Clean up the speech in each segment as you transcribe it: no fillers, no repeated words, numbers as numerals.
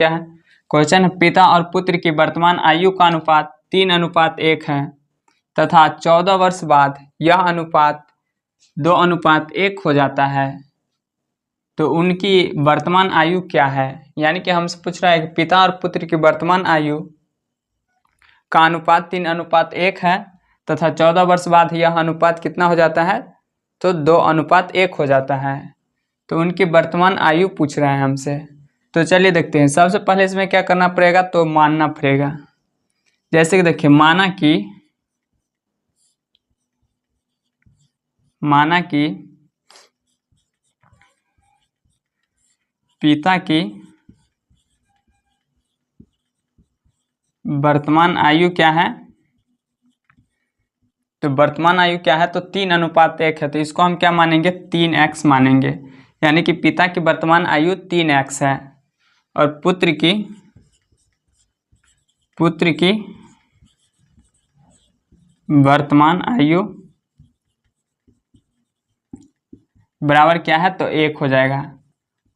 क्या है क्वेश्चन, पिता और पुत्र की वर्तमान आयु का अनुपात 3:1 है तथा 14 वर्ष बाद यह अनुपात 2:1 हो जाता है, तो उनकी वर्तमान आयु क्या है। यानी कि हमसे पूछ रहा है कि पिता और पुत्र की वर्तमान आयु का अनुपात 3:1 है तथा 14 वर्ष बाद यह अनुपात कितना हो जाता है, तो 2:1 हो जाता है। तो उनकी वर्तमान आयु पूछ रहा है हमसे। तो चलिए देखते हैं। सबसे पहले इसमें क्या करना पड़ेगा, तो मानना पड़ेगा। जैसे कि देखिए, माना कि पिता की वर्तमान आयु क्या है, तो वर्तमान आयु क्या है, तो 3:1 है। तो इसको हम क्या मानेंगे, 3x मानेंगे। यानी कि पिता की वर्तमान आयु 3x है और पुत्र की वर्तमान आयु बराबर क्या है, तो 1 हो जाएगा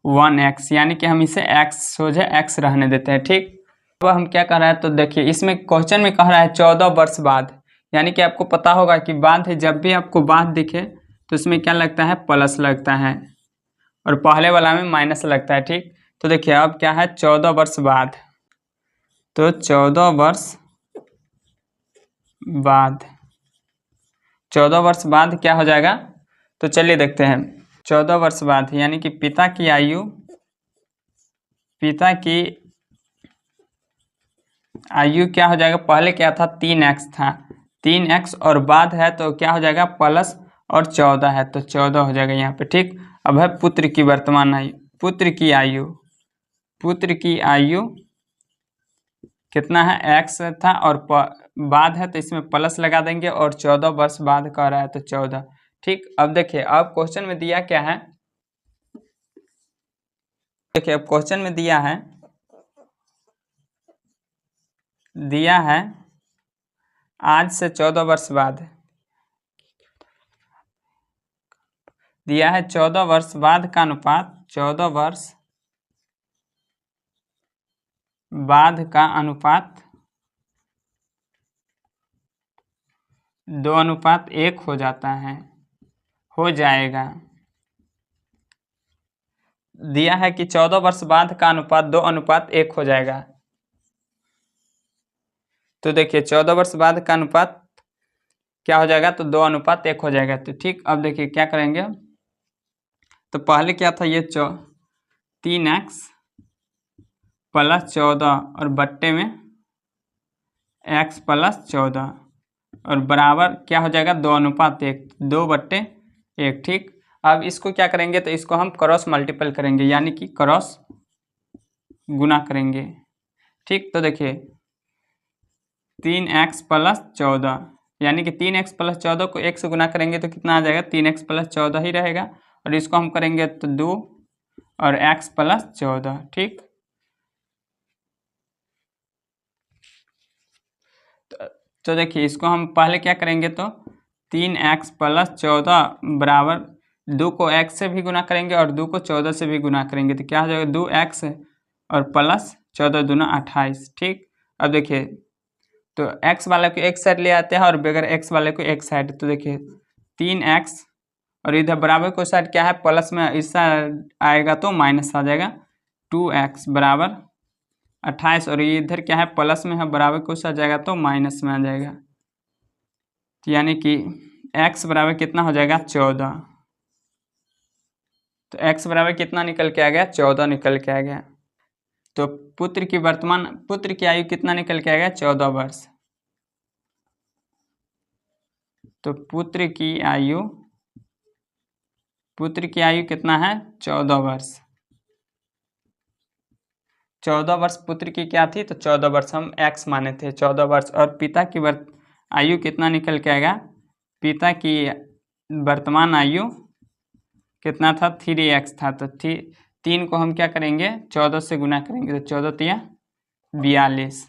1x। यानी कि हम इसे x सोझे x रहने देते हैं। ठीक, अब हम क्या कह रहे हैं, तो देखिए इसमें क्वेश्चन में कह रहा है 14 वर्ष बाद। यानी कि आपको पता होगा कि बाद है, जब भी आपको बाद दिखे तो इसमें क्या लगता है, प्लस लगता है और पहले वाला में माइनस लगता है। ठीक, तो देखिए अब क्या है, 14 वर्ष बाद, तो 14 वर्ष बाद क्या हो जाएगा, तो चलिए देखते हैं। 14 वर्ष बाद यानी कि पिता की आयु क्या हो जाएगा, पहले क्या था, 3x था, 3x और बाद है तो क्या हो जाएगा, प्लस और 14 है तो 14 हो जाएगा यहाँ पे। ठीक, अब है पुत्र की वर्तमान आयु। पुत्र की आयु कितना है, x था और बाद है तो इसमें प्लस लगा देंगे और 14 वर्ष बाद कह रहा है तो 14। ठीक, अब देखिए अब क्वेश्चन में दिया क्या है, देखिए अब क्वेश्चन में दिया है आज से 14 वर्ष बाद, दिया है 14 वर्ष बाद का अनुपात, 14 वर्ष बाद का अनुपात 2:1 हो जाता है, हो जाएगा। दिया है कि 14 वर्ष बाद का अनुपात 2:1 हो जाएगा। तो देखिए 14 वर्ष बाद का अनुपात क्या हो जाएगा, तो 2:1 हो जाएगा। तो ठीक, अब देखिए क्या करेंगे, तो पहले क्या था, ये 3x प्लस 14 और बट्टे में x प्लस 14 और बराबर क्या हो जाएगा, 2:1, 2/1। ठीक, अब इसको क्या करेंगे, तो इसको हम क्रॉस मल्टीपल करेंगे, यानी कि क्रॉस गुना करेंगे। ठीक, तो देखिए 3x प्लस 14 यानी कि 3x प्लस 14 को 1 से गुना करेंगे तो कितना आ जाएगा, 3x प्लस 14 ही रहेगा और इसको हम करेंगे तो 2 और x प्लस 14। ठीक, तो देखिए इसको हम पहले क्या करेंगे, तो 3x प्लस 14 बराबर 2 को x से भी गुना करेंगे और 2 को 14 से भी गुना करेंगे तो क्या हो जाएगा, 2x और प्लस 14 दूना 28। ठीक, अब देखिए तो x वाले को एक साइड ले आते हैं और बगैर x वाले को एक साइड, तो देखिए 3x और इधर बराबर को साइड क्या है, प्लस में इस साइड आएगा तो माइनस आ जाएगा, 2x बराबर 28 और इधर क्या है, प्लस में है, बराबर को साइड जाएगा तो माइनस में आ जाएगा। तो यानी कि x बराबर कितना हो जाएगा, 14। तो x बराबर कितना निकल के आ गया, 14 निकल के आ गया। तो पुत्र की आयु कितना निकल के आ गया, 14 वर्ष। तो पुत्र की आयु कितना है, 14 वर्ष। 14 वर्ष पुत्र की क्या थी, तो 14 वर्ष हम x माने थे, 14 वर्ष। और पिता की आयु कितना निकल के आएगा, पिता की वर्तमान आयु कितना था, 3x था। तो 3 को हम क्या करेंगे, 14 से गुना करेंगे तो 14 तिया 42,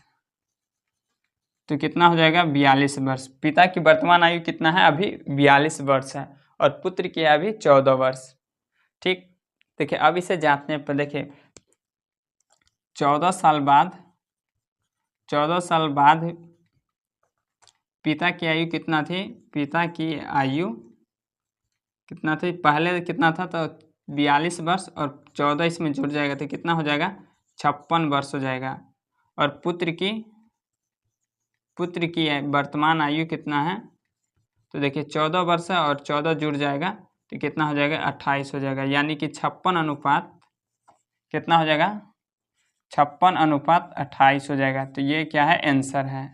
तो कितना हो जाएगा, 42 वर्ष। पिता की वर्तमान आयु कितना है, अभी 42 वर्ष है और पुत्र की अभी 14 वर्ष। ठीक, देखिए अब इसे जांचने पर देखिए 14 साल बाद पिता की आयु कितना थी? पिता की आयु कितना थी? पहले कितना था? तो 42 वर्ष और 14 इसमें जुड़ जाएगा तो कितना हो जाएगा? 56 वर्ष हो जाएगा। और पुत्र की वर्तमान आयु कितना है? तो देखिए 14 वर्ष है और 14 जुड़ जाएगा तो कितना हो जाएगा? 28 हो जाएगा। यानी कि 56 अनुपात कितना हो जाएगा? 56 अनुपात 28 हो जाएगा। तो ये क्या है? आंसर है।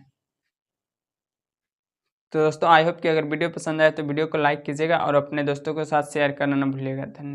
तो दोस्तों आई होप कि अगर वीडियो पसंद आए तो वीडियो को लाइक कीजिएगा और अपने दोस्तों के साथ शेयर करना न भूलिएगा। धन्यवाद।